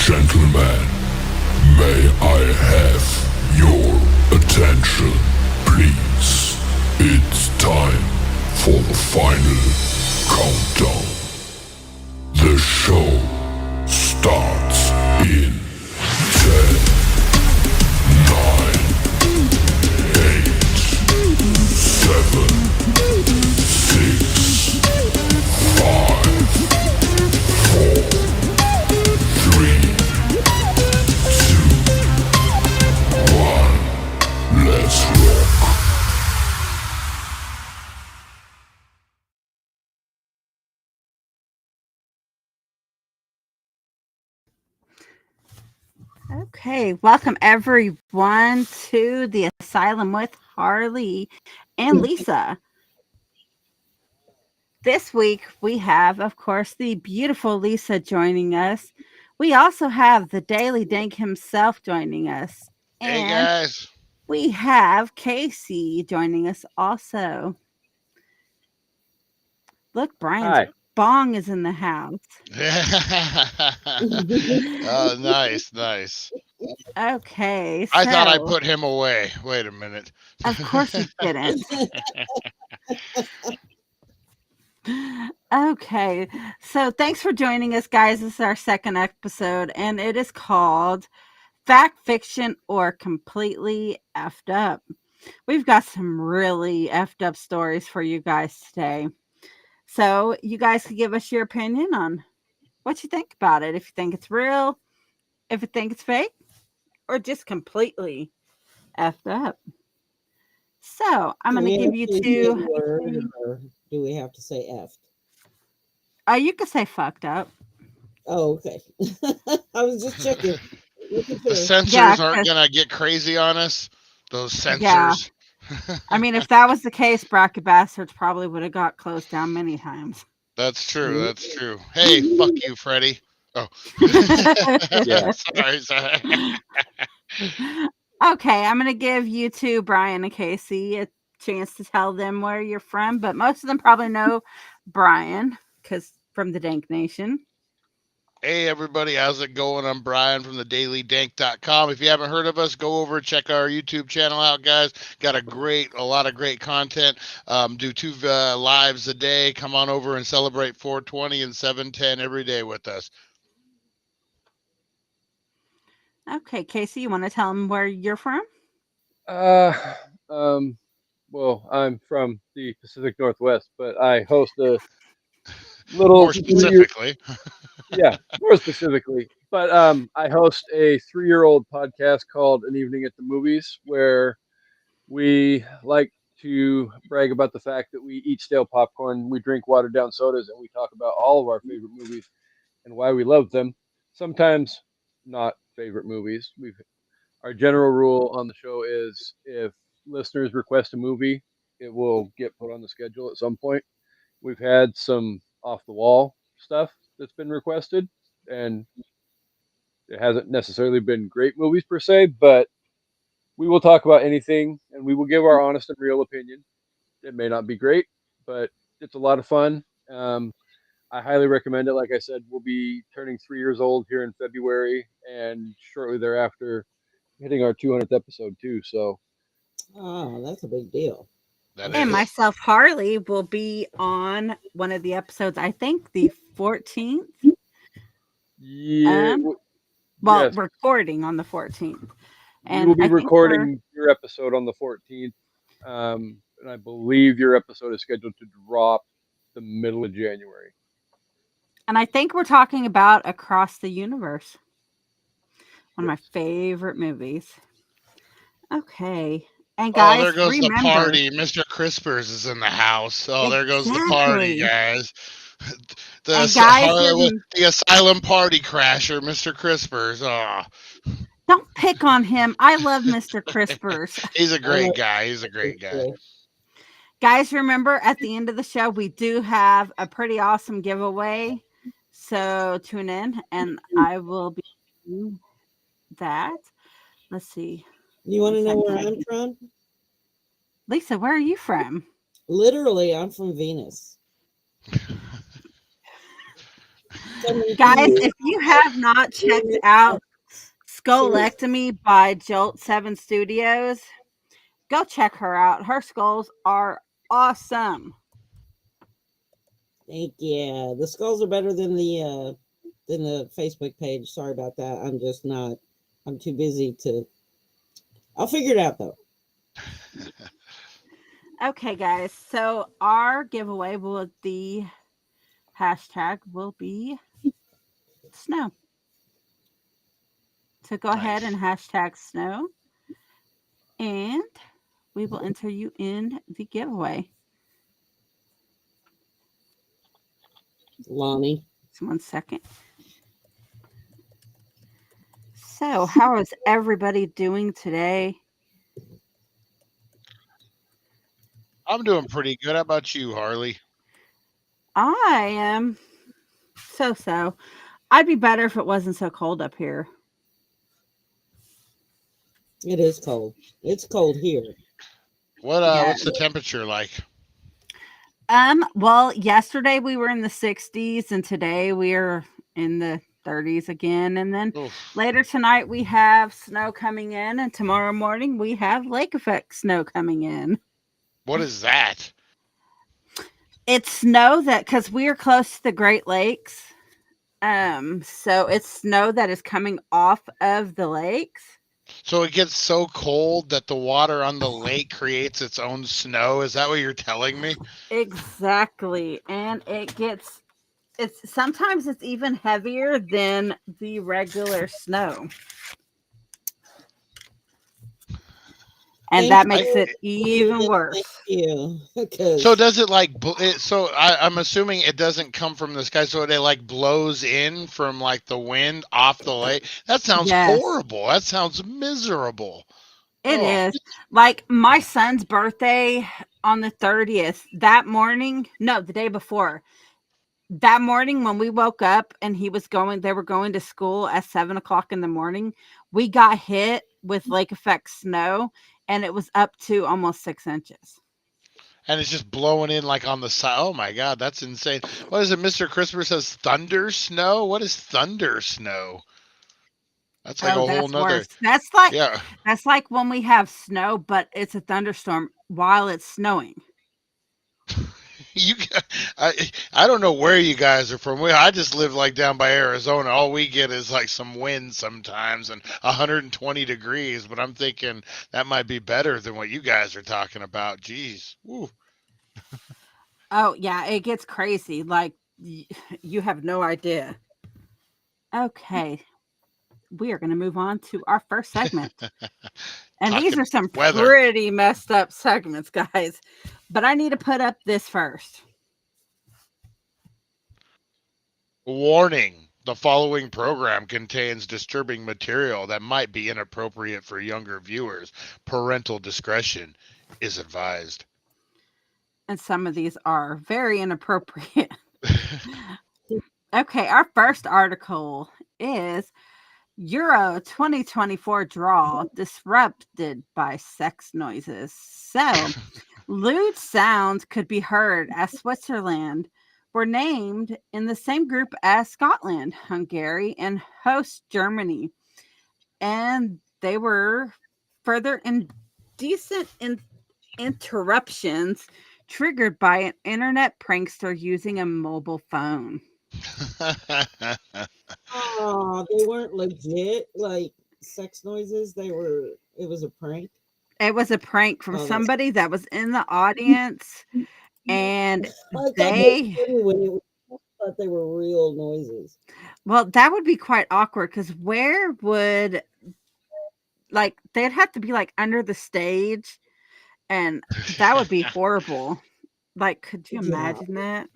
Gentlemen, may I have your attention, please? It's time for the final countdown. The show starts in 10, 9, 8, 7, 6, 5, 4, 3, 2, 1. Let's rock. Okay, welcome everyone to the Asylum with Harley and Lisa. This week we have, of course, the beautiful Lisa joining us. We also have the Daily Dank himself joining us. Hey And guys. we have Casey joining us also. Look, Brian's Hi. bong is in the house. Oh, nice. Okay, I thought I so put him away. Wait a minute. of course you didn't. Okay, so thanks for joining us, guys. This is our second episode, and it is called Fact, Fiction, or Completely Effed Up. We've got some really effed up stories for you guys today. So, you guys can give us your opinion on what you think about it. If you think it's real, if you think it's fake, or just completely effed up. So, I'm going to give you two. Word, or do we have to say F? You could say fucked up. Oh, okay. I was just checking. The censors Yeah, aren't 'cause- gonna get crazy on us. Those censors. Yeah. I mean, if that was the case, Bracket Bastards probably would have got closed down many times. That's true. Hey, fuck you, Freddie. Oh. Yeah. Sorry. Okay, I'm going to give you two, Brian and Casey, a chance to tell them where you're from, but most of them probably know Brian because from the Dank Nation. Hey everybody, how's it going? I'm Brian from thedailydank.com. If you haven't heard of us, go over and check our YouTube channel out, guys. Got a lot of great content. Do two lives a day. Come on over and celebrate 420 and 710 every day with us. Okay, Casey, you want to tell them where you're from? Well, I'm from the Pacific Northwest, but I host a little More specifically. more specifically. But I host a 3-year-old podcast called An Evening at the Movies, where we like to brag about the fact that we eat stale popcorn, we drink watered down sodas, and we talk about all of our favorite movies and why we love them. Sometimes not favorite movies. Our general rule on the show is if listeners request a movie, it will get put on the schedule at some point. We've had some off the wall stuff that's been requested, and it hasn't necessarily been great movies per se, but we will talk about anything and we will give our honest and real opinion. It may not be great, but it's a lot of fun. I highly recommend it. Like I said, we'll be turning 3 years old here in February, and shortly thereafter, hitting our 200th episode too. So, Oh, that's a big deal. That And is. myself, Harley, will be on one of the episodes, I think the 14th. yeah, Well, yes, recording on the 14th. we will be I think recording your episode on the 14th, and I believe your episode is scheduled to drop the middle of January. And I think we're talking about Across the Universe. One of my Yes. favorite movies. Okay. And Oh, guys, there goes remember, the party. Mr. Crispers is in the house. Oh, there goes the party, Exactly. guys. And guys, The asylum party crasher, Mr. Crispers. Oh, don't pick on him. I love Mr. Crispers. he's a great guy. He's a great guy. Guys, remember at the end of the show, we do have a pretty awesome giveaway. So tune in and I will be doing that. Let's see. You want to know where Second. I'm from? Lisa, where are you from? Literally, I'm from Venus. Guys, if you have not checked out Skullectomy by Jolt 7 Studios, go check her out. Her skulls are awesome. Thank you. The skulls are better than the Facebook page. Sorry about that. I'm just not. I'm too busy to. I'll figure it out though. Okay, guys. So our giveaway will the hashtag will be snow. So go ahead and hashtag snow, and we will enter you in the giveaway. Lonnie. Just 1 second. So, how is everybody doing today? I'm doing pretty good. How about you, Harley? I am so. I'd be better if it wasn't so cold up here. It is cold. It's cold here. What's the temperature like? Well, yesterday we were in the 60s and today we're in the 30s again, and then later tonight we have snow coming in, and tomorrow morning we have lake effect snow coming in. What is that? It's snow that, because we are close to the Great Lakes, so it's snow that is coming off of the lakes. So it gets so cold that the water on the lake creates its own snow. Is that what you're telling me? Exactly. And it's sometimes it's even heavier than the regular snow. And that makes it even worse. Thank you. So does it like I'm assuming it doesn't come from the sky, so it like blows in from like the wind off the lake? That sounds horrible. That sounds miserable. It is. Like my son's birthday on the 30th, that morning, no, the day before. That morning when we woke up and they were going to school at 7:00 in the morning, we got hit with lake effect snow, and it was up to almost 6 inches. And it's just blowing in like on the side. Oh my God, that's insane. What is it? Mr. Crisper says thunder snow. What is thunder snow? That's like a whole nother. Worse. That's like when we have snow, but it's a thunderstorm while it's snowing. I don't know where you guys are from. I just live like down by Arizona. All we get is like some wind sometimes and 120 degrees. But I'm thinking that might be better than what you guys are talking about. Jeez. Woo. Oh yeah, it gets crazy. Like you have no idea. Okay, we are going to move on to our first segment. And these are some pretty messed up segments, guys. But I need to put up this first. Warning. The following program contains disturbing material that might be inappropriate for younger viewers. Parental discretion is advised. And some of these are very inappropriate. Okay, our first article is Euro 2024 draw disrupted by sex noises. So, lewd sounds could be heard as Switzerland were named in the same group as Scotland, Hungary, and host Germany. And they were further indecent interruptions triggered by an internet prankster using a mobile phone. Oh, they weren't legit like sex noises. It was a prank. It was a prank from somebody that was in the audience, and they thought they were real noises. Well, that would be quite awkward, because where would, like, they'd have to be like under the stage, and that would be horrible. Like, could you imagine that?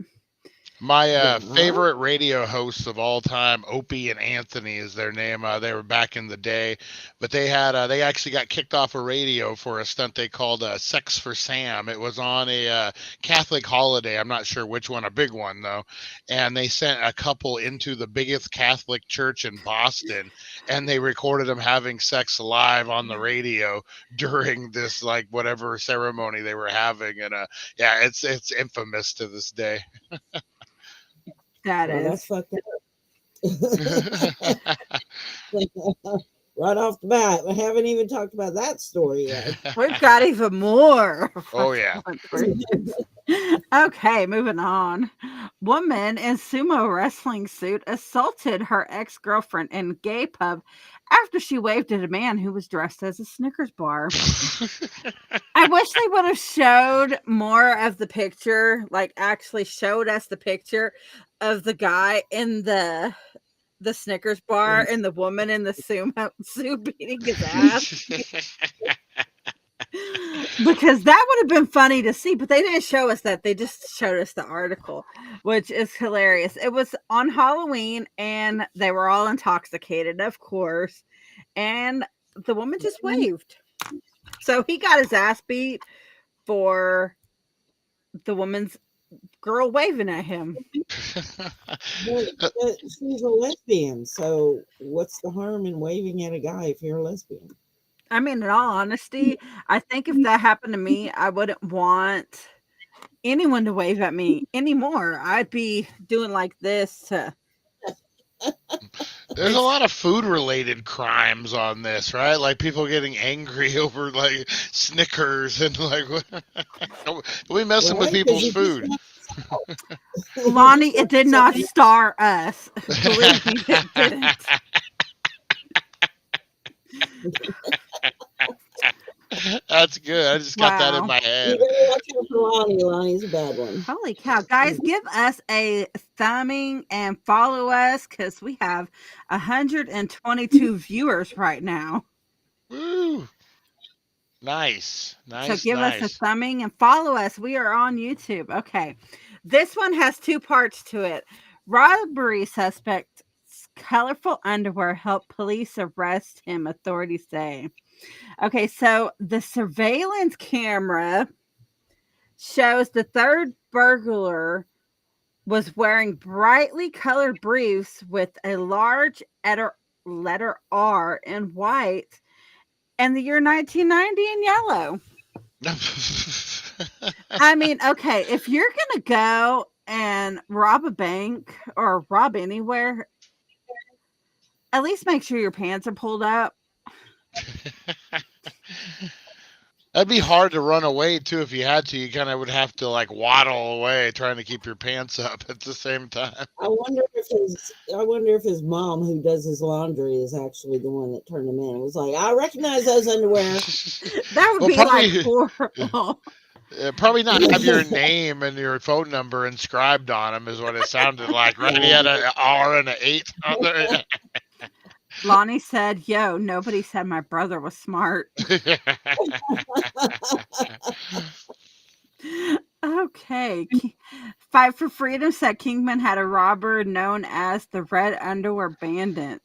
My favorite radio hosts of all time, Opie and Anthony is their name. They were back in the day, but they actually got kicked off of radio for a stunt they called Sex for Sam. It was on a Catholic holiday. I'm not sure which one, a big one though. And they sent a couple into the biggest Catholic church in Boston, and they recorded them having sex live on the radio during this like whatever ceremony they were having. And yeah, it's infamous to this day. That Well, that's is. fucked up. Right off the bat, we haven't even talked about that story yet. We've got even more. Oh, yeah. Okay, moving on. Woman in sumo wrestling suit assaulted her ex-girlfriend in gay pub after she waved at a man who was dressed as a Snickers bar. I wish they would have showed more of the picture, like actually showed us the picture of the guy in the Snickers bar and the woman in the sumo suit beating his ass. Because that would have been funny to see, but they didn't show us that. They just showed us the article, which is hilarious. It was on Halloween and they were all intoxicated, of course. And the woman just waved. So he got his ass beat for the woman's girl waving at him. But she's a lesbian, so what's the harm in waving at a guy if you're a lesbian? I mean, in all honesty, I think if that happened to me, I wouldn't want anyone to wave at me anymore. I'd be doing like this to. There's a lot of food related crimes on this, right? Like people getting angry over like Snickers and like we messing with people's food. Lonnie, it did not star us. Believe me, it didn't. That's good. I just got that in my You head. better watch out for Lonnie. Lonnie's a bad one. Holy cow. Guys, give us a thumbing and follow us because we have 122 viewers right now. Woo! Nice. So give us a thumbing and follow us. We are on YouTube. Okay. This one has two parts to it. Robbery suspect's colorful underwear helped police arrest him, authorities say. Okay, so the surveillance camera shows the third burglar was wearing brightly colored briefs with a large letter R in white and the year 1990 in yellow. I mean, okay, if you're going to go and rob a bank or rob anywhere, at least make sure your pants are pulled up. That'd be hard to run away too if you had to. You kind of would have to like waddle away trying to keep your pants up at the same time. I wonder if his mom, who does his laundry, is actually the one that turned him in. It was like, I recognize those underwear. That would be like horrible. Probably not have your name and your phone number inscribed on them is what it sounded like, right? He had an R and an 8 on there. Lonnie said, yo, nobody said my brother was smart. Okay. Fight for Freedom said Kingman had a robber known as the Red Underwear Bandit.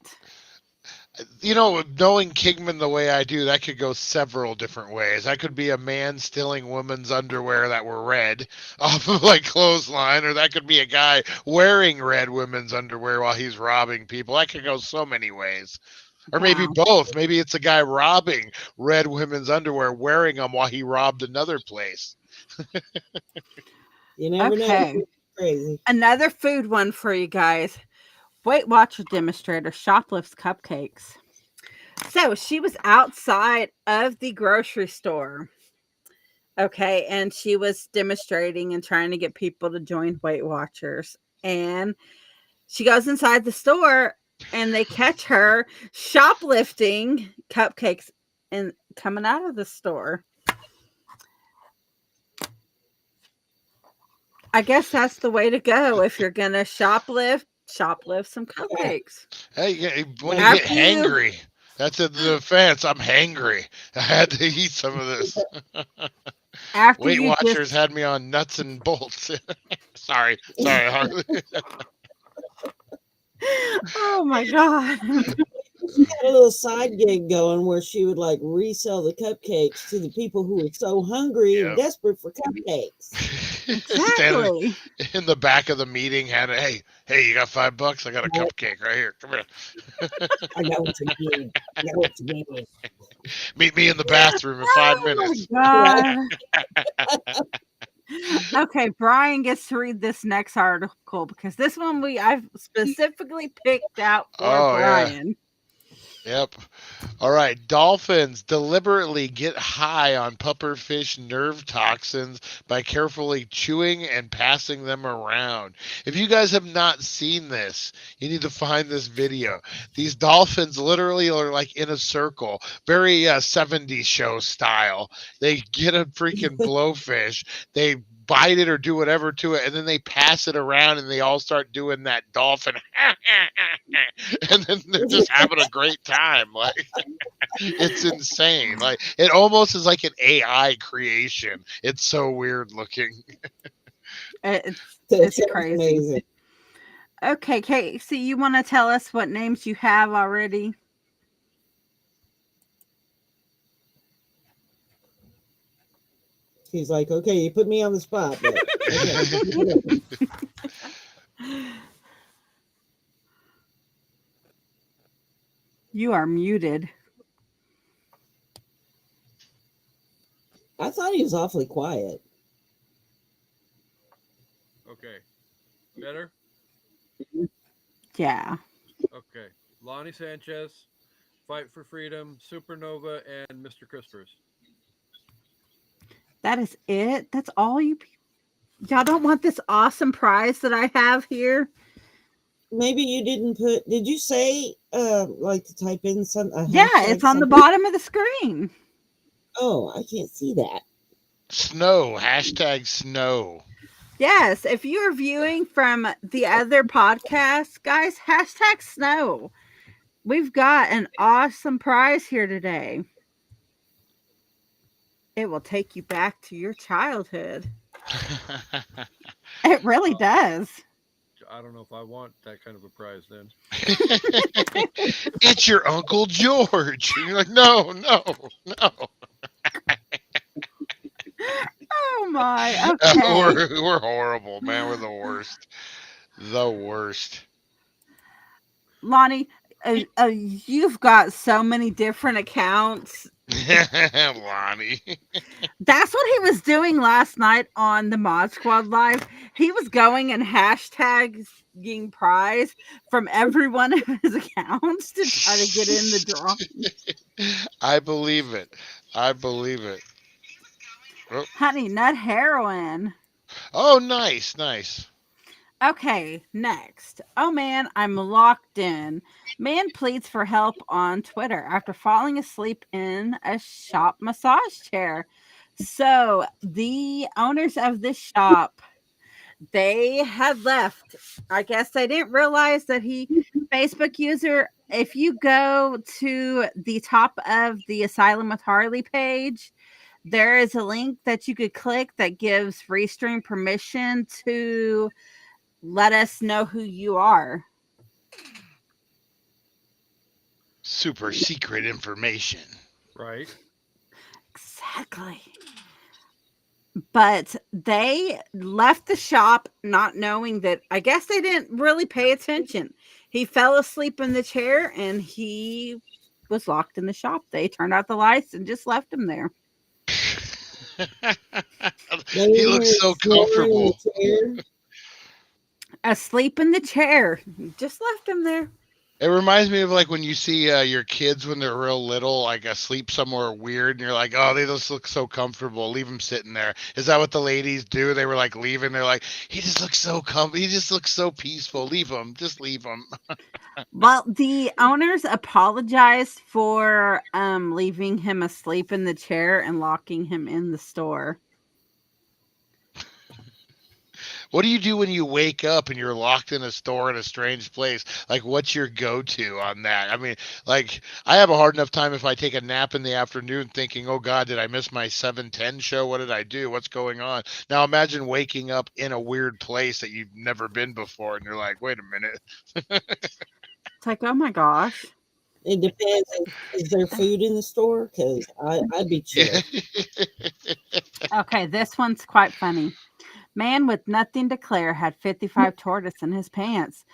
You know, knowing Kingman the way I do, that could go several different ways. I could be a man stealing women's underwear that were red off of like clothesline, or that could be a guy wearing red women's underwear while he's robbing people. That could go so many ways. Or maybe both. Maybe it's a guy robbing red women's underwear, wearing them while he robbed another place. You never know. Crazy. Another food one for you guys. Weight Watcher demonstrator shoplifts cupcakes. So she was outside of the grocery store. Okay. And she was demonstrating and trying to get people to join Weight Watchers. And she goes inside the store and they catch her shoplifting cupcakes and coming out of the store. I guess that's the way to go if you're going to shoplift some cupcakes. Hey, when you get hangry, that's a defense. I'm hangry. I had to eat some of this. Weight Watchers had me on nuts and bolts. Sorry, Harley. Oh my God. She had a little side gig going where she would like resell the cupcakes to the people who were so hungry and desperate for cupcakes. Exactly. In the back of the meeting, had a hey, you got $5? I got a cupcake right here. Come here. I know what you mean. I know what you mean. Meet me in the bathroom in 5 minutes. God. Okay, Brian gets to read this next article because this one I've specifically picked out for Oh yeah. Brian. Yep. All right. Dolphins deliberately get high on pufferfish nerve toxins by carefully chewing and passing them around. If you guys have not seen this, you need to find this video. These dolphins literally are like in a circle, very 70s show style. They get a freaking blowfish, they bite it or do whatever to it, and then they pass it around and they all start doing that dolphin and then they're just having a great time. Like it's insane. Like it almost is like an AI creation. It's so weird looking. It's That sounds crazy. amazing. Okay, Casey, you want to tell us what names you have already? He's like, okay, you put me on the spot. But, okay. You are muted. I thought he was awfully quiet. Okay. Better? Yeah. Okay. Lonnie Sanchez, Fight for Freedom, Supernova, and Mr. Crispers. That is it. That's all y'all don't want this awesome prize that I have here? Maybe you didn't put. Did you say like to type in some? Yeah, it's on the bottom of the screen. Oh, I can't see that. Snow. Hashtag snow. Yes, if you are viewing from the other podcast, guys, hashtag snow. We've got an awesome prize here today. It will take you back to your childhood. It really does. I don't know if I want that kind of a prize then. It's your Uncle George. And you're like, no. Oh my. Okay. We're horrible, man. We're the worst. The worst. Lonnie, you've got so many different accounts. Lonnie. That's what he was doing last night on the Mod Squad Live. He was going and hashtagging prize from every one of his accounts to try to get in the draw. I believe it. Honey Nut Heroin. Oh, nice. Okay, next. Oh man, I'm locked in. Man pleads for help on Twitter after falling asleep in a shop massage chair. So the owners of this shop, they had left. I guess they didn't realize that Facebook user. If you go to the top of the Asylum with Harley page, there is a link that you could click that gives Restream permission to let us know who you are. Super secret information. Right. Exactly. But they left the shop not knowing that. I guess they didn't really pay attention. He fell asleep in the chair and he was locked in the shop. They turned out the lights and just left him there. He looks so comfortable. Asleep in the chair. Just left him there. It reminds me of like when you see your kids when they're real little, like asleep somewhere weird, and you're like, oh, they just look so comfortable. Leave them sitting there. Is that what the ladies do? They were like leaving. They're like, he just looks so comfortable. He just looks so peaceful. Leave him. Just leave him. Well, the owners apologized for leaving him asleep in the chair and locking him in the store. What do you do when you wake up and you're locked in a store in a strange place? Like, what's your go-to on that? I mean, like, I have a hard enough time if I take a nap in the afternoon thinking, oh, God, did I miss my 7:10 show? What did I do? What's going on? Now, imagine waking up in a weird place that you've never been before, and you're like, wait a minute. It's like, oh, my gosh. It depends. Is there food in the store? Because I'd be chill. Okay, this one's quite funny. Man with nothing to declare had 55 tortoise in his pants.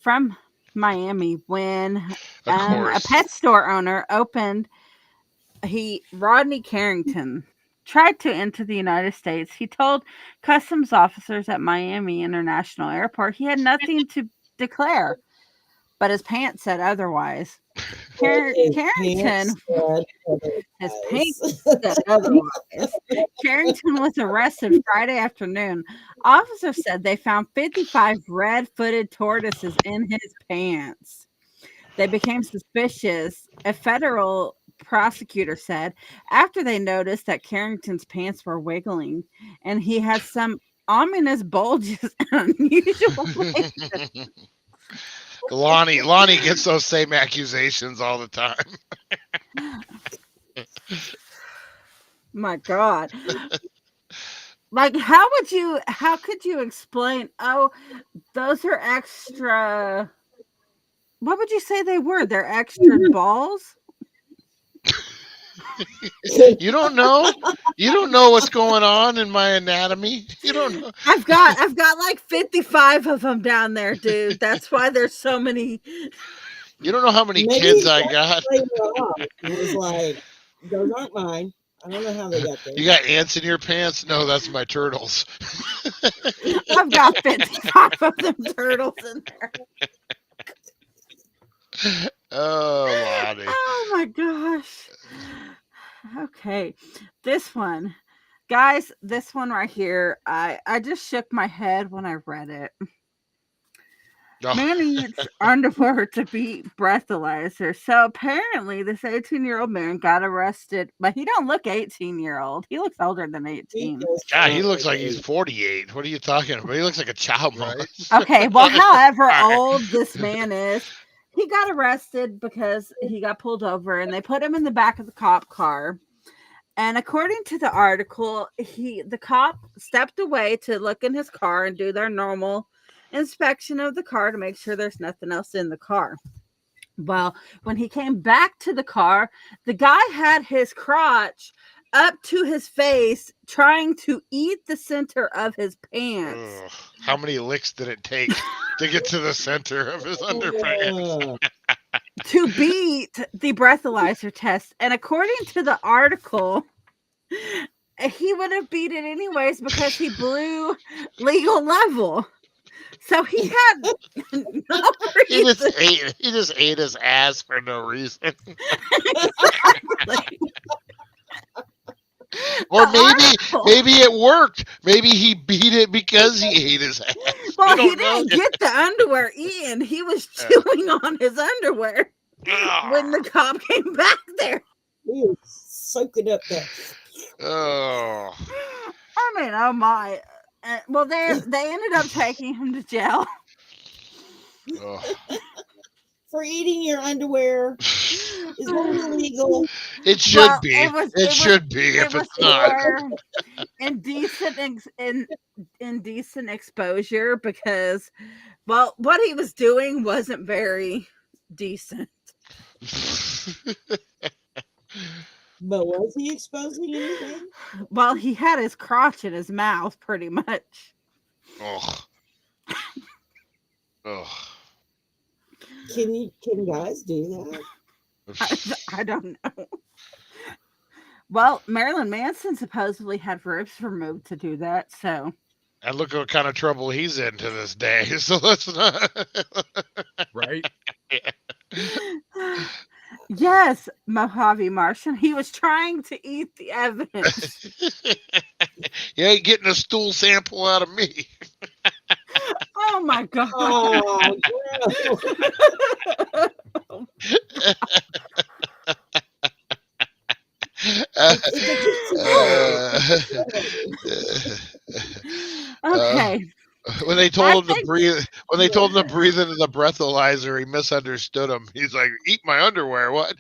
From Miami, when a pet store owner opened, Rodney Carrington tried to enter the United States. He told customs officers at Miami International Airport he had nothing to declare, but his pants said otherwise. Carrington, his pants said otherwise. Carrington was arrested Friday afternoon. Officers said they found 55 red-footed tortoises in his pants. They became suspicious. A federal prosecutor said after they noticed that Carrington's pants were wiggling and he had some ominous bulges and unusual places. Lonnie gets those same accusations all the time. My God. Like, how could you explain, oh, those are extra, what would you say they were? They're extra balls? You don't know? You don't know what's going on in my anatomy? You don't know? I've got like 55 of them down there, dude. That's why there's so many. You don't know how many Maybe kids I that's got? why you were off. It was like, those aren't mine. I don't know how they got there. You got ants in your pants? No, that's my turtles. I've got 55 of them turtles in there. Oh, Lonnie. Oh my gosh. Okay. This one. Guys, this one right here, I just shook my head when I read it. Oh, Man eats underwear to beat breathalyzer. So apparently this 18-year-old man got arrested, but he don't look 18-year-old. He looks older than 18. God, he looks like he's 48. What are you talking about? He looks like a child molest. Okay, well, however old this man is, he got arrested because he got pulled over and they put him in the back of the cop car. And according to the article, the cop stepped away to look in his car and do their normal inspection of the car to make sure there's nothing else in the car. Well, when he came back to the car, the guy had his crotch up to his face trying to eat the center of his pants. Ugh, how many licks did it take to get to the center of his underpants? To beat the breathalyzer test. And according to the article, he would have beat it anyways because he blew legal level. So he had no reason. He just ate his ass for no reason. Exactly. Or The maybe it worked. Maybe he beat it because he ate his ass. Well, We he don't didn't know. get the underwear in. He was chewing on his underwear when the cop came back there. He was soaking up that. Oh. I mean, oh my. Well, they ended up taking him to jail. Oh. For eating your underwear. Is that illegal? It should Well, be. it Should be It if was it's not. for indecent exposure because, well, what he was doing wasn't very decent. But was he exposing anything? Well, he had his crotch in his mouth, pretty much. Ugh. Ugh. Can guys do that? I don't know. Well, Marilyn Manson supposedly had ribs removed to do that, so. And look what kind of trouble he's in to this day. So let's not. Right? Yes, Mojave Martian. He was trying to eat the evidence. You ain't getting a stool sample out of me. Oh my god. Oh, Okay. When they told him to breathe, into the breathalyzer, he misunderstood him. He's like, "Eat my underwear." What?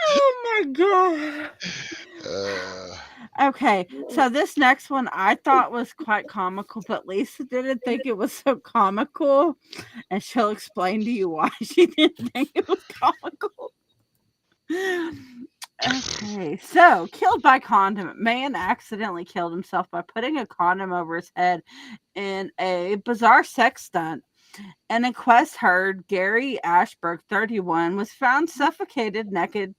Oh my god. Okay, so this next one I thought was quite comical, but Lisa didn't think it was so comical, and she'll explain to you why she didn't think it was comical. Okay, so killed by condom. Man accidentally killed himself by putting a condom over his head in a bizarre sex stunt. An inquest heard Gary Ashberg, 31, was found suffocated naked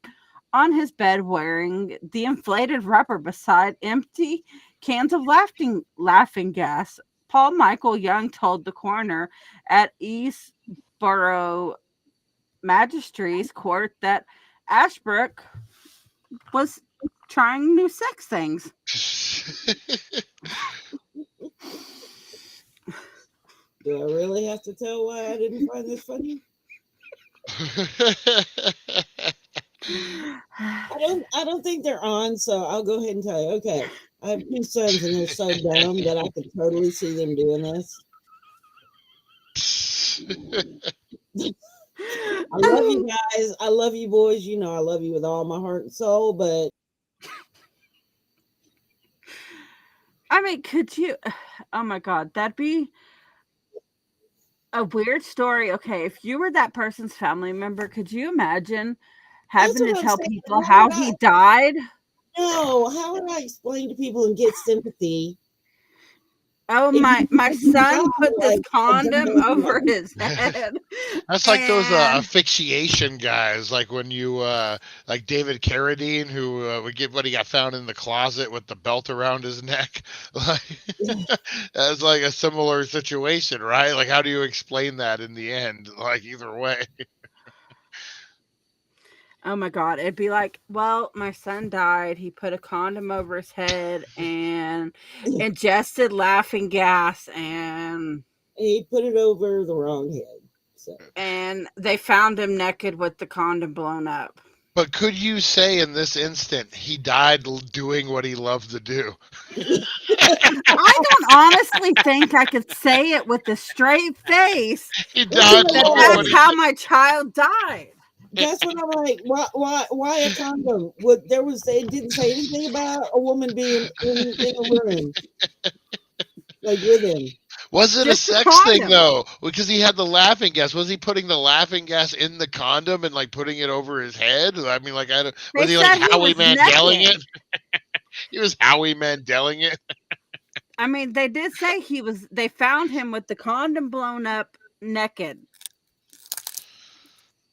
on his bed wearing the inflated rubber beside empty cans of laughing gas. Paul Michael Young told the coroner at Eastborough Magistrates Court that Ashbrook was trying new sex things. Do I really have to tell why I didn't find this funny? I don't think they're on, so I'll go ahead and tell you. Okay, I have two sons, and they're so dumb that I can totally see them doing this. I love you guys. I love you boys. You know I love you with all my heart and soul, but I mean, could you? Oh my God, that'd be a weird story. Okay, if you were that person's family member, could you imagine having to what I'm tell saying. people How how would he I- died? no, how would I explain to people and get sympathy? Oh, If my you son die put this like a condom dumbass over man. his head. That's like those and asphyxiation guys, like when you like David Carradine, who would get what he got found in the closet with the belt around his neck. Like that's like a similar situation, right? Like how do you explain that in the end? Like either way. oh my God, it'd be like, well, my son died. He put a condom over his head and ingested laughing gas, and He put it over the wrong head. So they found him naked with the condom blown up. But could you say in this instant he died doing what he loved to do? I don't honestly think I could say it with a straight face He died That loving what that's he how my child died. that's what I'm like. Why a condom? What there was? It didn't say anything about a woman being in a room like with him. Was it Just a a sex thing condom. though? Because he had the laughing gas. Was he putting the laughing gas in the condom and like putting it over his head? I mean, like, I don't, was They he like said he Howie was Mandeling naked. it? He was Howie Mandeling it. I mean, they did say he was. They found him with the condom blown up, naked.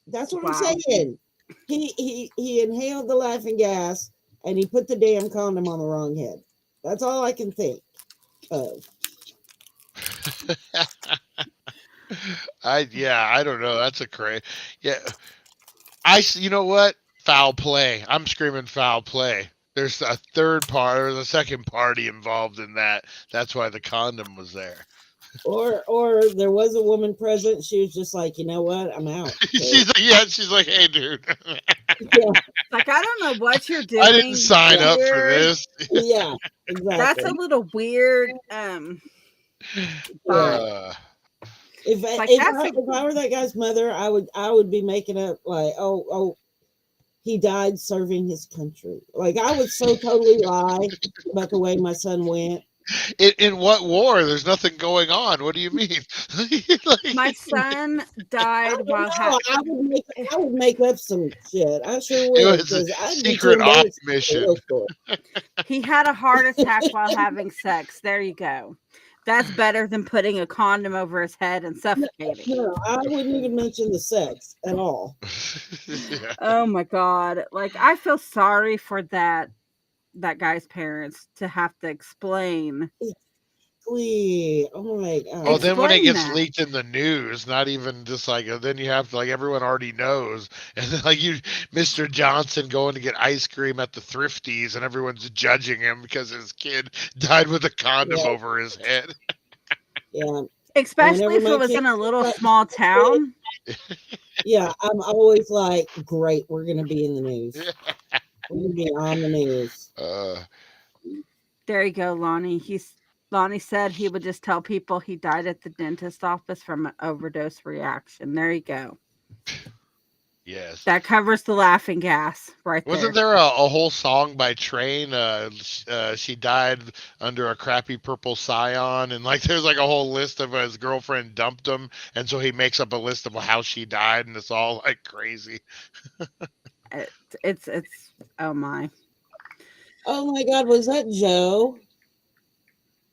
That's what Wow. I'm saying. He inhaled the laughing gas and he put the damn condom on the wrong head. That's all I can think of. I don't know. That's a crazy. Yeah, you know what? Foul play. I'm screaming foul play. There's a third part or the second party involved in that. That's why the condom was there. Or there was a woman present. She was just like, you know what? I'm out. She's like, yeah. She's like, hey, dude. Yeah, Like, I don't know what you're doing. I didn't sign up for weird. this. yeah, exactly. That's a little weird. Yeah. Uh, If Like, if that's I were that guy's mother, I would be making up like, oh, he died serving his country. Like I would so totally lie about the way my son went. in what war? There's nothing going on. What do you mean? Like, my son I died don't while know. I would make up some shit. I sure it would. was a 'Cause I'd be too secret op embarrassed to tell mission. the real story. he had a heart attack while having sex. There you go. That's better than putting a condom over his head and suffocating. No, I wouldn't even mention the sex at all. Yeah. Oh my God. Like, I feel sorry for that guy's parents to have to explain. Oh my god. Oh, then when it Explain gets that. leaked in the news, not even just like then you have to like everyone already knows, and then like Mr. Johnson going to get ice cream at the Thrifties, and everyone's judging him because his kid died with a condom Yeah. over his head. Yeah. Especially Whenever if my it was kid- in a little small town. Yeah, I'm always like, great, we're gonna be in the news. We're gonna be on the news. There you go, Lonnie. Lonnie said he would just tell people he died at the dentist office from an overdose reaction. There you go. Yes. That covers the laughing gas right Wasn't there. there a whole song by Train? She died under a crappy purple Scion, and like there's like a whole list of his girlfriend dumped him, and so he makes up a list of how she died, and it's all like crazy. It's oh my. Oh my god, was that Joe?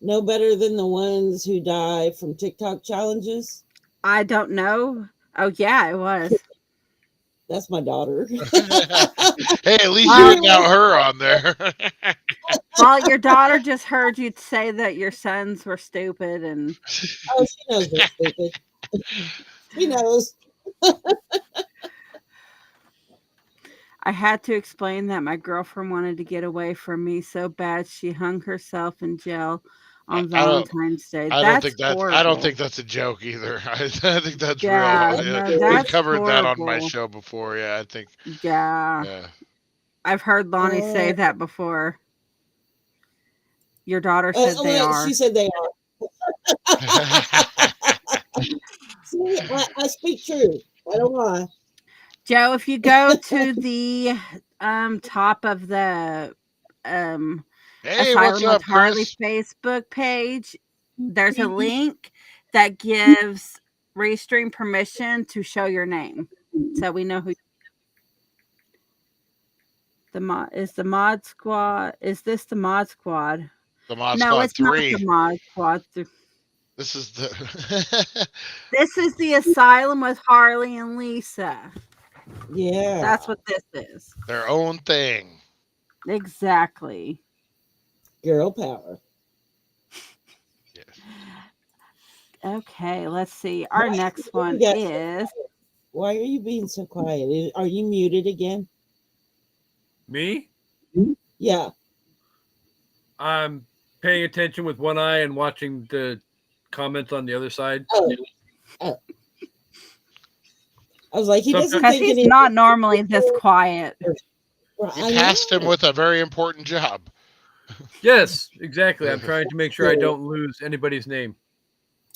No better than the ones who die from TikTok challenges? I don't know. Oh yeah, it was. That's my daughter. Hey, at least you didn't out her on there. Well, your daughter just heard you say that your sons were stupid, and Oh, she knows they're stupid. She knows. I had to explain that my girlfriend wanted to get away from me so bad she hung herself in jail on I don't. Valentine's Day. I don't That's think that's. horrible. I don't think that's a joke either. I think that's Yeah, real. no, We've that's covered that on my horrible. show before. Yeah, I think. Yeah, Yeah. I've heard Lonnie say that before. Your daughter said they are. She said they are. See, I speak truth. I don't lie. Joe, if you go to the top of the Hey, Asylum what's with up, Harley Chris? Facebook page, there's a link that gives Restream permission to show your name, so we know who the mod is. The mod squad, is this the mod squad? The Mod No, Squad it's not 3. the mod squad. This is the. This is the Asylum with Harley and Lisa. Yeah. That's what this is. Their own thing. Exactly. Girl power. Yes. Okay, let's see. Our next one got- is Why are you being so quiet? Are you muted again? Me? Yeah. I'm paying attention with one eye and watching the comments on the other side. Oh. I was like, he doesn't because think he's any- not normally this quiet. Well, You I tasked him know. with a very important job. Yes, exactly. I'm trying to make sure I don't lose anybody's name.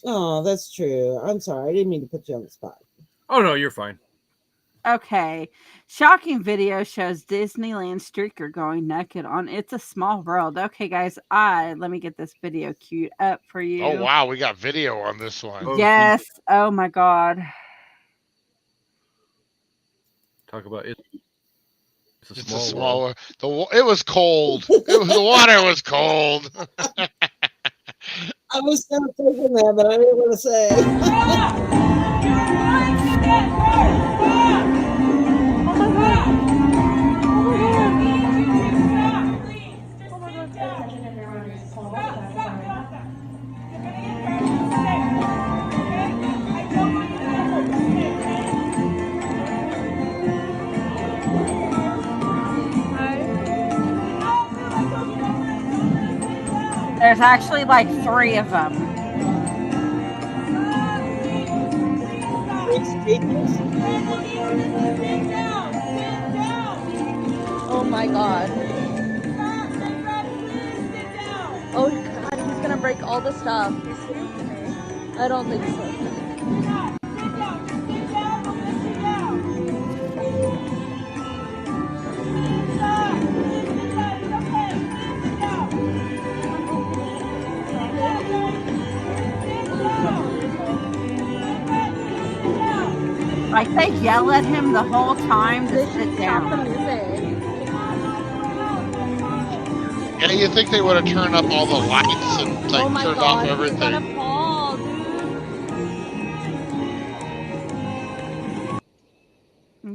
Oh, that's true. I'm sorry. I didn't mean to put you on the spot. Oh, no, you're fine. Okay. Shocking video shows Disneyland streaker going naked on It's a Small World. Okay, guys, let me get this video queued up for you. Oh wow, we got video on this one. Oh, Yes. Oh my God. Talk about it. It's a small world. It was cold. The water was cold. I was still thinking that, but I didn't want to say. There's actually like 3 of them. Oh my god. Oh god, he's gonna break all the stuff. I don't think so. Like they yell at him the whole time to They sit should stop the down. music. Yeah, you think they would have turned up all the lights and like Oh my turned god, off he's gonna everything? fall, dude.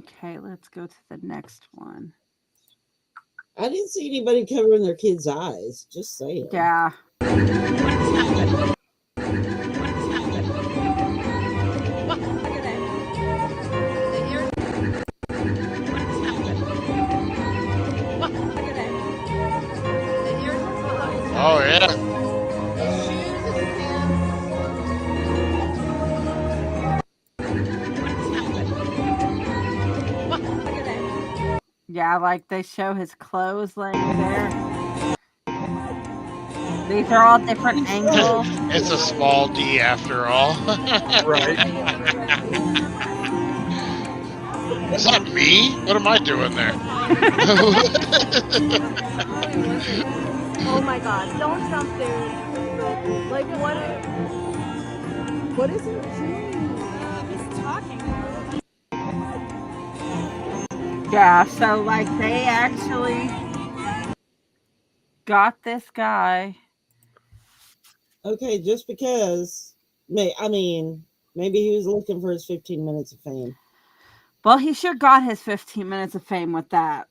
Okay, let's go to the next one. I didn't see anybody covering their kids' eyes. Just saying. Yeah. Oh yeah. Yeah, like they show his clothes laying there. These are all different angles. It's a small D after all. Right. Is that me? What am I doing there? Oh my god, don't jump, dude. Like, what is he doing? He's talking. Yeah, so like they actually got this guy. Okay, just because. Maybe he was looking for his 15 minutes of fame. Well, he sure got his 15 minutes of fame with that.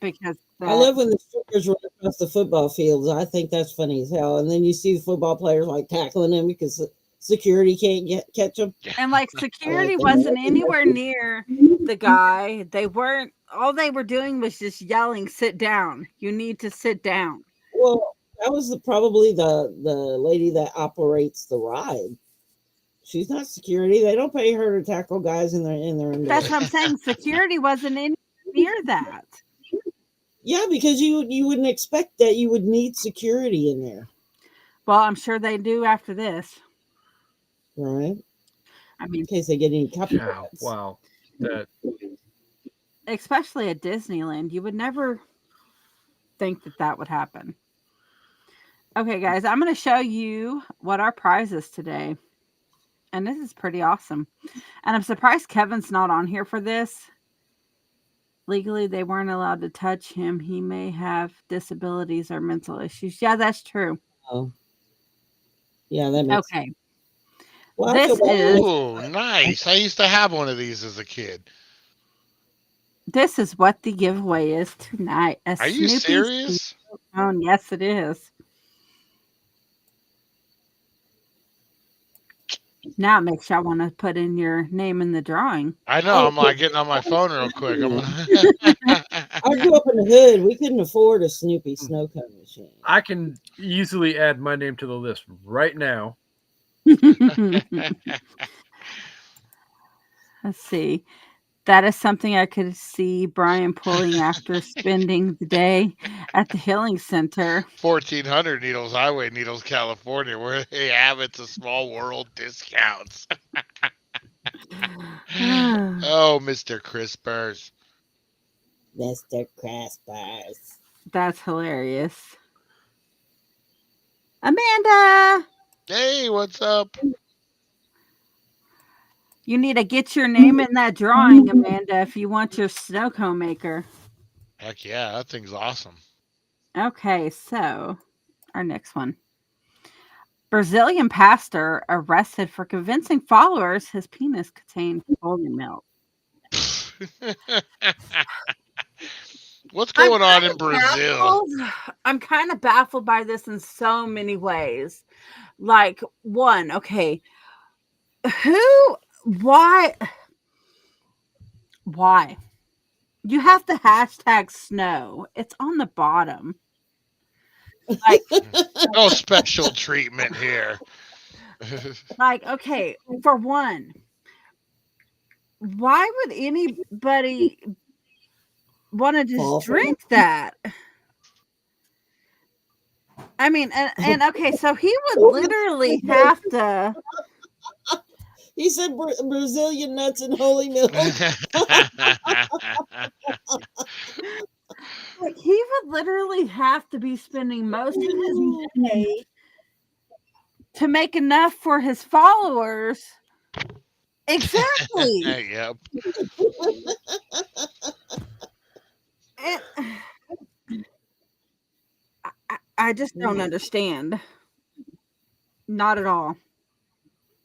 Because I love when the strippers run across the football fields. I think that's funny as hell. And then you see the football players like tackling him because security can't catch them. and like security that. wasn't anywhere near the guy. All they were doing was just yelling, "Sit down. You need to sit down." Well, that was probably the lady that operates the ride. She's not security. They don't pay her to tackle guys in their underwear. That's what I'm saying. Security wasn't anywhere near that. Yeah, because you wouldn't expect that you would need security in there, Well, I'm sure they do after this. right? I mean, In case they get any Yeah, copyrights. wow. That especially at Disneyland, you would never think that would happen. Okay, guys, I'm going to show you what our prize is today. And this is pretty awesome. And I'm surprised Kevin's not on here for this. Legally, they weren't allowed to touch him. He may have disabilities or mental issues. Yeah, that's true. Oh. Yeah, that makes Okay. Well, I This feel bad. is Oh, nice. I used to have one of these as a kid. what the giveaway is tonight. Are you serious? Yes, it is. Now it makes y'all want to put in your name in the drawing. I know. I'm like getting on my phone real quick. I grew up in the hood. We couldn't afford a Snoopy snow cone machine. I can easily add my name to the list right now. Let's see. That is something I could see Brian pulling after spending the day at the Healing Center. 1400 Needles Highway, Needles, California, where they have It's a Small World discounts. Oh, Mr. Crispers. Mr. Craspers. That's hilarious. Amanda, Hey, what's up? you need to get your name in that drawing, Amanda, if you want your snow cone maker. Heck yeah, that thing's awesome. Okay, so our next one. Brazilian pastor arrested for convincing followers his penis contained holy milk. What's going on in Brazil? I'm kind of baffled by this in so many ways. Like, one, okay, why? You have the hashtag snow. It's on the bottom. Like, No special treatment here. like, okay, for one, why would anybody want to just drink that? I mean, and okay, so he would literally have to. He said Brazilian nuts and holy milk. Like, he would literally have to be spending most of his day to make enough for his followers. Exactly. Yep. I just don't understand. Not at all.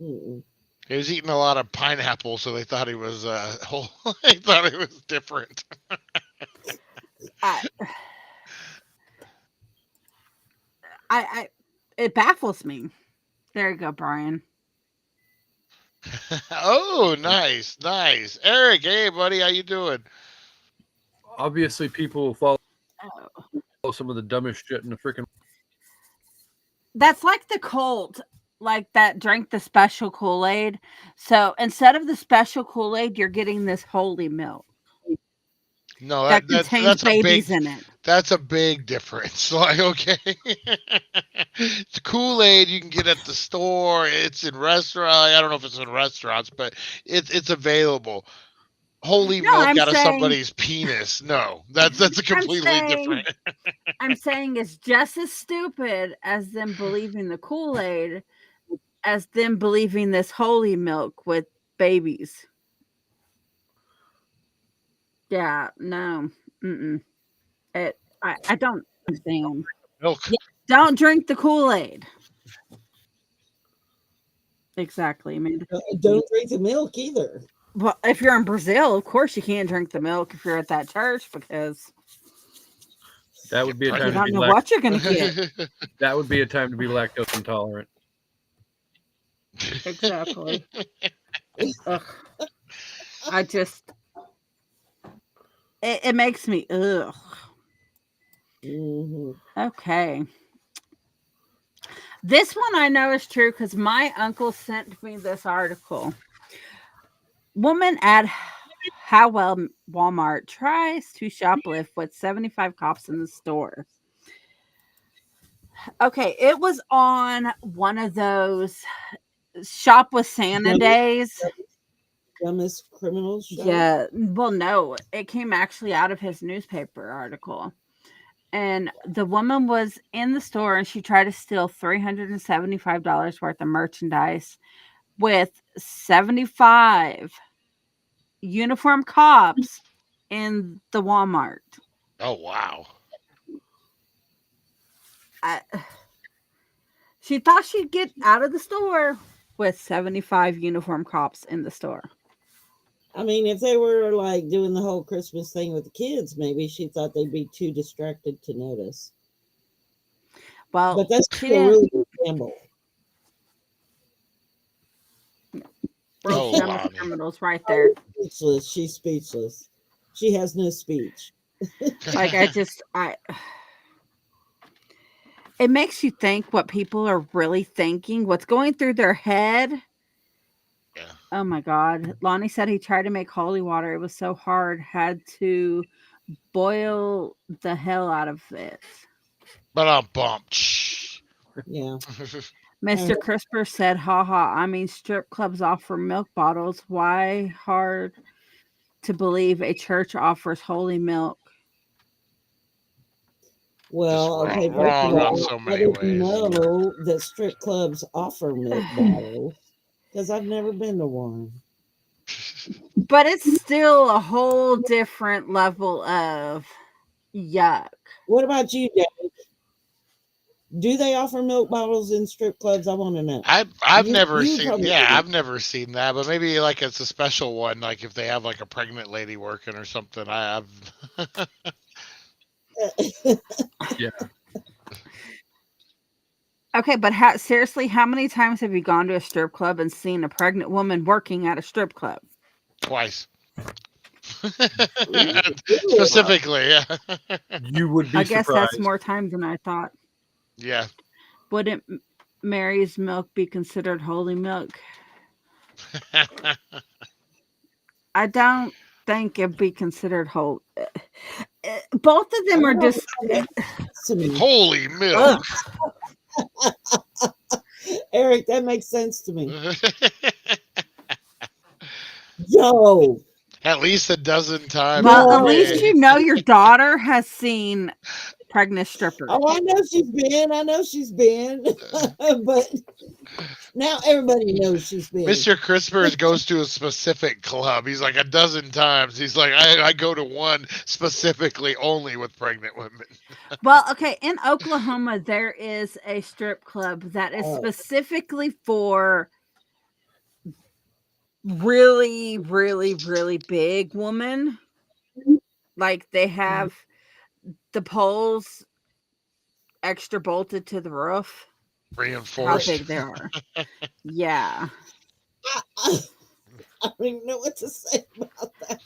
Mm-mm. He was eating a lot of pineapple, so they thought he was they thought he was different. It baffles me. There you go, Brian. Oh, nice. Eric, hey buddy, how you doing? Obviously, people will follow Oh. some of the dumbest shit in the freaking. That's like the cult, like that drank the special Kool-Aid. So instead of the special Kool-Aid, you're getting this holy milk No, that contains that's babies in it. That's a big difference. Like, okay. It's Kool-Aid you can get at the store. It's in restaurants. I don't know if it's in restaurants, but it's available. Holy No, milk I'm out of saying- somebody's penis. No, that's a completely different. I'm saying it's just as stupid as them believing the Kool-Aid as them believing this holy milk with babies. Yeah, no. Mm-mm. I don't understand. Milk. Don't drink the Kool-Aid. Exactly, Amanda. Don't drink the milk either. Well, if you're in Brazil, of course you can't drink the milk if you're at that church because That would be a you time to don't be know what you're going to get. that would be a time to be lactose intolerant. Exactly. Ugh. I just, it makes me, ugh. Hmm. Okay. This one I know is true because my uncle sent me this article. Woman at Howell Walmart tries to shoplift with 75 cops in the store. Okay, it was on one of those shop with Santa days. Dumbest criminals show. Yeah, well, no, it came actually out of his newspaper article. And the woman was in the store and she tried to steal $375 worth of merchandise with 75 uniform cops in the Walmart. Oh wow. She thought she'd get out of the store with 75 uniform cops in the store. I mean, if they were like doing the whole Christmas thing with the kids, maybe she thought they'd be too distracted to notice. Well, But that's she still didn't. really good gamble. Oh, Dumb Lonnie. criminals right there. Speechless. She's speechless. She has no speech. Like it makes you think what people are really thinking, what's going through their head. Yeah. Oh my God. Lonnie said he tried to make holy water. It was so hard, had to boil the hell out of it. But I'm bumped. Yeah. Mr. Crisper said, haha, I mean, strip clubs offer milk bottles. Why hard to believe a church offers holy milk? Well, Just okay, wrong first of on all, so I many didn't ways. know that strip clubs offer milk bottles because I've never been to one. But it's still a whole different level of yuck. What about you, Dave? Do they offer milk bottles in strip clubs? I want to know. I've never you seen. probably Yeah, do. I've never seen that. But maybe like it's a special one. Like if they have like a pregnant lady working or something. I've. Yeah. Okay, but seriously, how many times have you gone to a strip club and seen a pregnant woman working at a strip club? Twice. Specifically, yeah. You would be I guess surprised. that's more time than I thought. Yeah. Wouldn't Mary's milk be considered holy milk? I don't think it'd be considered holy. Both of them are just. To me. Holy milk. Eric, that makes sense to me. Yo, At least a dozen times. Well, a at least day. you know your daughter has seen pregnant strippers. oh, I know she's been, but now everybody knows she's been. Mr. Crispers goes to a specific club. He's like a dozen times. He's like, I go to one specifically only with pregnant women. Well, okay, in Oklahoma, there is a strip club that is specifically for really, really, really big women. Like they have the poles extra bolted to the roof. How Reinforced. big they are. Yeah. I don't even know what to say about that.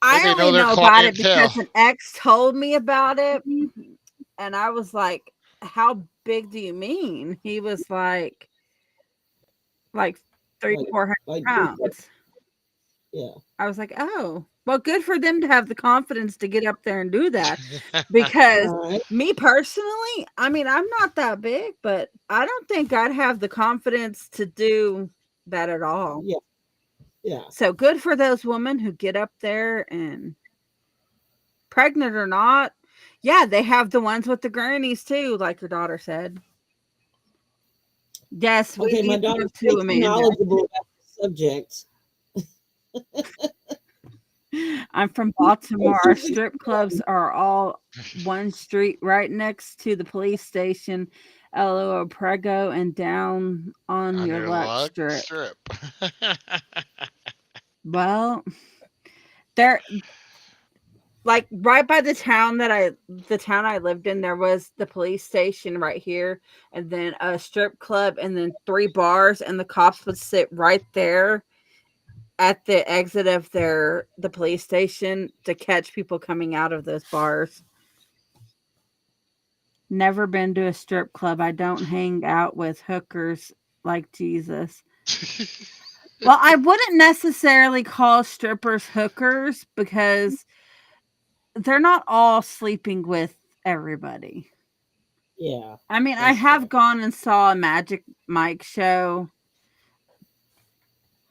I they know only their know about it clientele. because an ex told me about it. And I was like, how big do you mean? He was like 300-400 Like, pounds. yeah. I was like, oh, well, good for them to have the confidence to get up there and do that. Because All right. me personally, I mean, I'm not that big, but I don't think I'd have the confidence to do that at all. Yeah. So good for those women who get up there and pregnant or not. Yeah, they have the ones with the grannies too, like your daughter said. Yes, we Okay, my need to daughter's move to Amanda. knowledgeable about the subject. I'm from Baltimore. Our strip clubs are all one street right next to the police station, Elo Prego, and down on your luck strip. Well, there, like right by the town I lived in, there was the police station right here, and then a strip club, and then 3 bars, and the cops would sit right there at the exit of the police station to catch people coming out of those bars. Never been to a strip club. I don't hang out with hookers like Jesus. Well, I wouldn't necessarily call strippers hookers because they're not all sleeping with everybody. Yeah. I mean, I That's have fair. gone and saw a Magic Mike show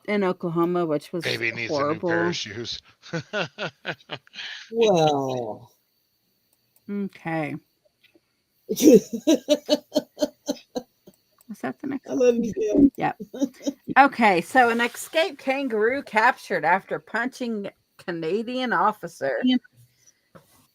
in Oklahoma, which was Baby needs a new horrible. pair of shoes. Well. Okay. I Was that the next? love you, Bill. Yep. Okay, so an escaped kangaroo captured after punching Canadian officer.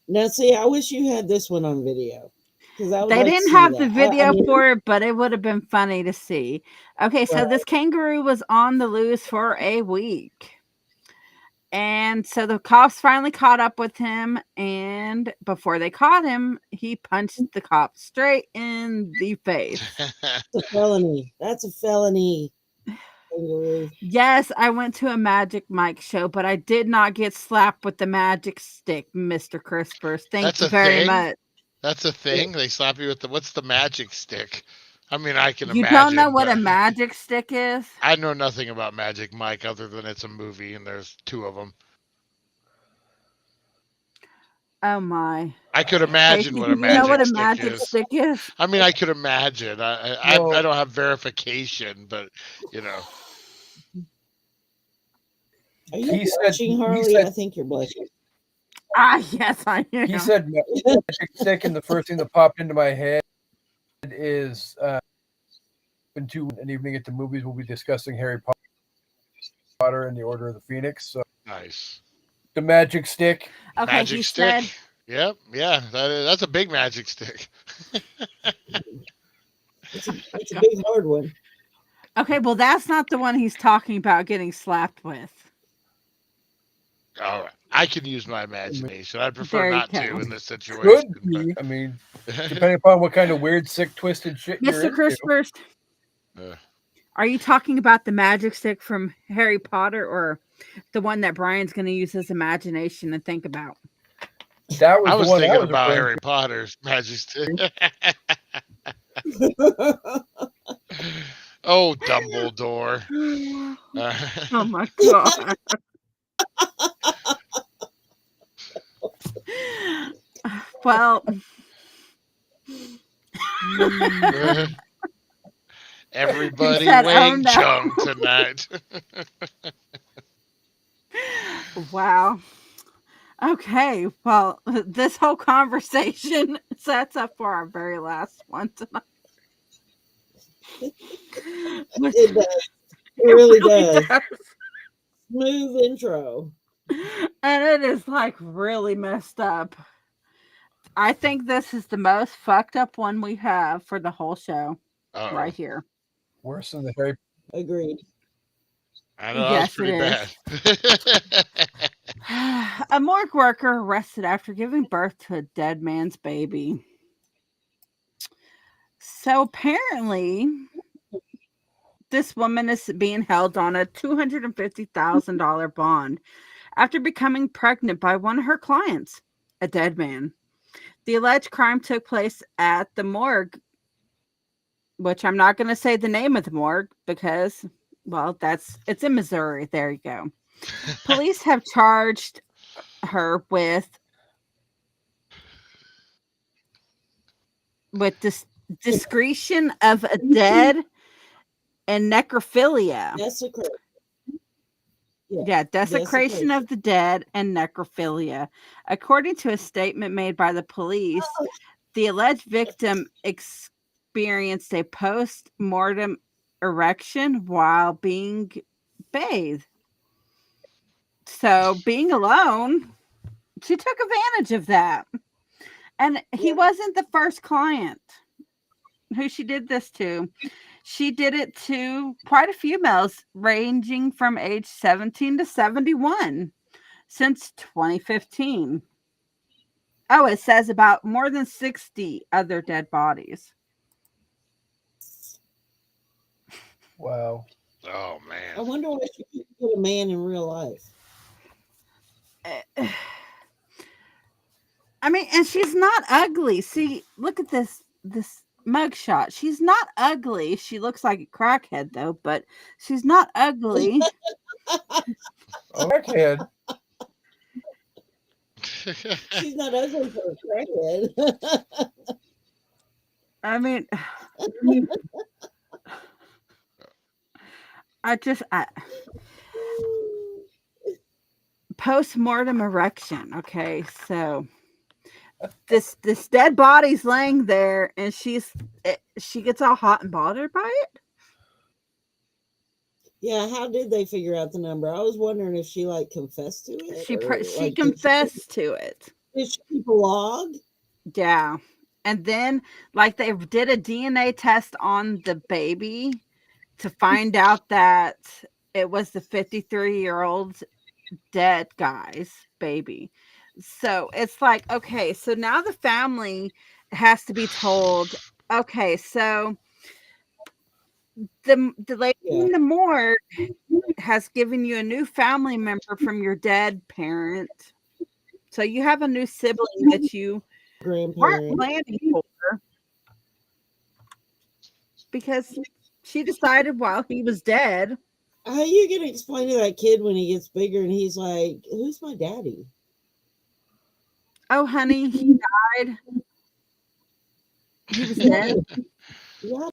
Now, see, I wish you had this one on video. 'Cause I would They like to didn't see have that. the I video mean, for it, but it would have been funny to see. Okay, so this kangaroo was on the loose for a week. And so the cops finally caught up with him, and before they caught him, he punched the cop straight in the face. That's a felony. That's a felony. Kangaroo. Yes, I went to a Magic Mike show, but I did not get slapped with the magic stick, Mr. Crispers. Thank That's you a very thing? much. That's a thing. They slap you with what's the magic stick? I mean, I can You imagine. don't know what a but magic stick is? I know nothing about Magic Mike other than it's a movie and there's 2 of them. Oh my. I could imagine Casey, what do a you know what a magic magic stick is. stick is? I mean, I could imagine. I Well- don't have verification, but you know. Are you He said- blushing, he Harley? said- I think you're blushing. Ah, yes, I am. He said magic stick, and the first thing that popped into my head is into an evening at the movies. We'll be discussing Harry Potter and the Order of the Phoenix. So Nice. the magic stick. Okay, Magic he stick. said Yep. Yeah. That's a big magic stick. It's a big hard one. okay, well that's not the one he's talking about getting slapped with. All right. I can use my imagination. I'd prefer There you not to go. in this Could situation. be. I mean, depending upon what kind of weird, sick, twisted shit you're Mr. into. Crispers, but, are you talking about the magic stick from Harry Potter or the one that Brian's going to use his imagination and think about? That was I the was one thinking was about referring Harry Potter's magic stick. Oh, Dumbledore. Oh my god. Well, Everybody said, "Oh, Wang no." Chung tonight. wow. Okay, well, this whole conversation sets up for our very last one tonight. It does. It really does. Smooth intro. And it is like really messed up. I think this is the most fucked up one we have for the whole show Uh-oh. right here. worse than the Harry. Agreed. I know Yes, that it was pretty bad. A morgue worker arrested after giving birth to a dead man's baby. So apparently, this woman is being held on a $250,000 bond after becoming pregnant by one of her clients, a dead man. The alleged crime took place at the morgue, which I'm not going to say the name of the morgue because, well, it's in Missouri. There you go. Police have charged her with discretion of a dead and necrophilia. Desecration. Yeah, desecration of the dead and necrophilia. According to a statement made by the police, the alleged victim experienced a post-mortem erection while being bathed. So, being alone, she took advantage of that. And he wasn't the first client who she did this to. She did it to quite a few males, ranging from age 17 to 71 since 2015. Oh, it says about more than 60 other dead bodies. Wow. Oh I man. wonder what she could put a man in real life. I mean, and she's not ugly. See, look at this mugshot. She's not ugly. She looks like a crackhead though, but she's not ugly. Okay. She's not ugly for a crackhead. I mean, I post-mortem erection. Okay, so this dead body's laying there, and she gets all hot and bothered by it. Yeah, how did they figure out the number? I was wondering if she like confessed to it. She or, she like, confessed to it. Did she keep a log? Yeah. And then like they did a DNA test on the baby to find out that it was the 53-year-old dead guy's baby. So it's like, okay, so now the family has to be told, okay, so the lady in the morgue has given you a new family member from your dead parent. So you have a new sibling that you weren't Grandparent. planning for because she decided while he was dead. How you gonna explain to that kid when he gets bigger and he's like, "Who's my daddy?" Oh, honey, he died. He was dead. Yeah,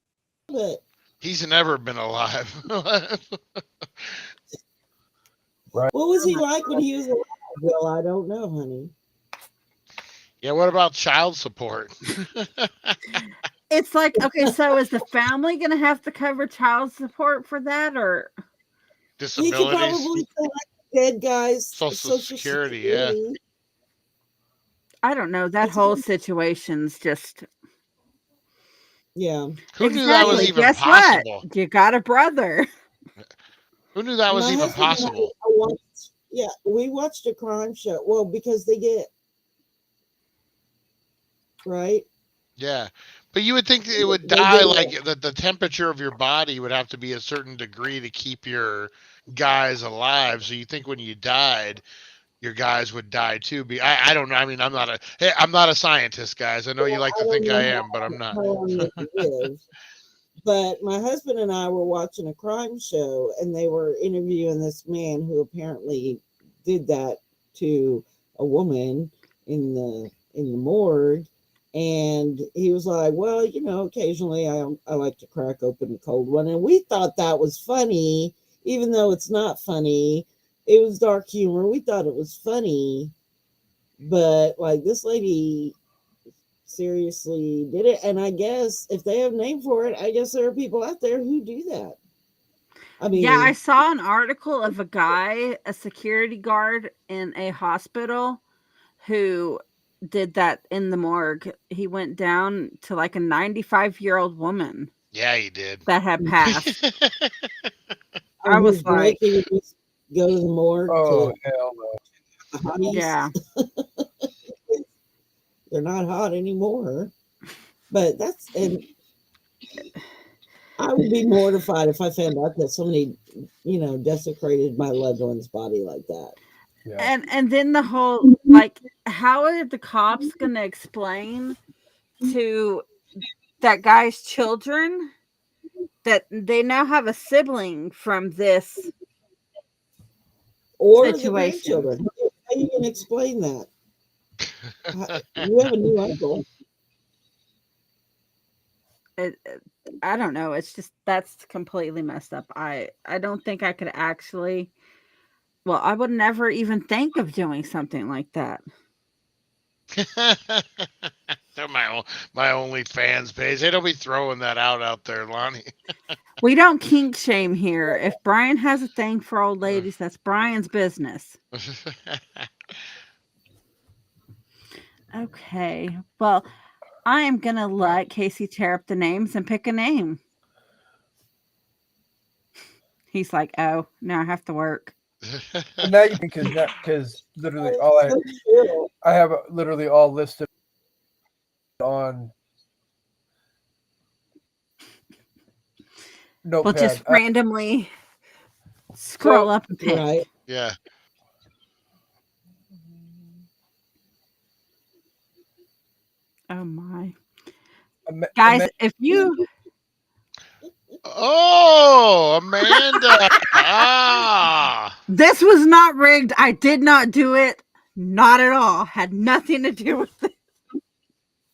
but He's never been alive. what was he like when he was alive? Well, I don't know, honey. Yeah, what about child support? It's like, okay, so is the family going to have to cover child support for that, or He could Disabilities? probably select dead guys' Social Security, yeah. I don't know. That whole situation's just Yeah. Who knew that was exactly. even Guess possible? what? You got a brother. Who knew that was My even husband and I possible? watched, we watched a crime show. Well, because they get right. Yeah. But you would think it would They die do. like the temperature of your body would have to be a certain degree to keep your guys alive. So you think when you died, your guys would die too. I don't know. I mean, I'm not a scientist, guys. I know you like to think I am, but I'm not. How long you live. But my husband and I were watching a crime show, and they were interviewing this man who apparently did that to a woman in the morgue. And he was like, "Well, occasionally I like to crack open a cold one." And we thought that was funny, even though it's not funny. It was dark humor. We thought it was funny, but like this lady seriously did it. And I guess if they have a name for it, I guess there are people out there who do that. I mean, Yeah, I saw an article of a guy, a security guard in a hospital, who did that in the morgue. He went down to like a 95-year-old woman Yeah, he did. that had passed. I on was his break, like, he would just go to the morgue. Oh, to hell no. the hotties. yeah. They're not hot anymore. But and I would be mortified if I found out that somebody, desecrated my loved one's body like that. Yeah. And then the whole, like, how are the cops going to explain to that guy's children that they now have a sibling from this Or the situation? grandchildren. How you can explain that? You have a new uncle. I don't know. It's just, that's completely messed up. I don't think I could actually, well, I would never even think of doing something like that. They're my only fans page. They don't be throwing that out there, Lonnie. We don't kink shame here. If Brian has a thing for old ladies, that's Brian's business. Okay. Well, I am going to let Casey tear up the names and pick a name. He's like, oh, now I have to work. And now you because literally all I have literally all listed on We'll Notepad. just randomly scroll up and pick. Right. Yeah. Oh my. Ama- Guys, Ama- if you Oh, Amanda. Ah. this was not rigged. I did not do it. Not at all. Had nothing to do with it.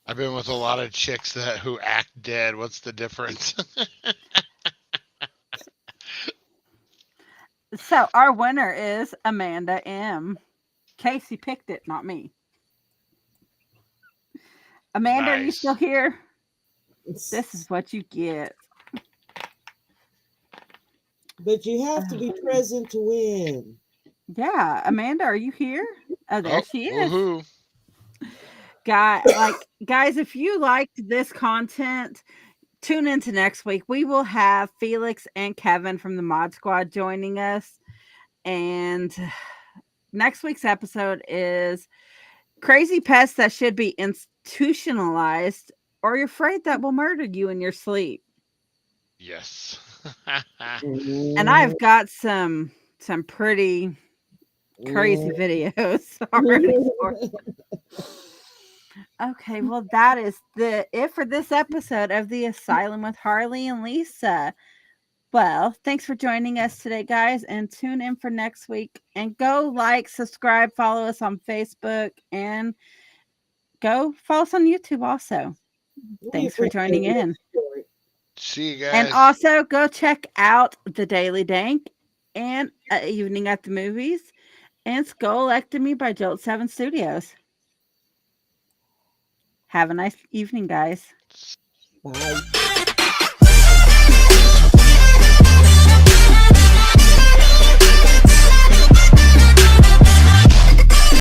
I've been with a lot of chicks who act dead. What's the difference? So our winner is Amanda M. Casey picked it, not me. Amanda, are you Nice. still here? This is what you get. But you have to be present to win. Yeah, Amanda, are you here? Oh, there she is. Woohoo. Guys, if you liked this content, tune into next week. We will have Felix and Kevin from the Mod Squad joining us. And next week's episode is crazy pests that should be institutionalized, or you're afraid that will murder you in your sleep. Yes. And I've got some pretty crazy videos already for you. Okay, well, that is it for this episode of The Asylum with Harley and Lisa. Well, thanks for joining us today, guys, and tune in for next week. And go like, subscribe, follow us on Facebook, and go follow us on YouTube also. Thanks for joining in. See you guys. And also go check out The Daily Dank and Evening at the Movies and Skullectomy by Jolt 7 Studios. Have a nice evening, guys. Bye.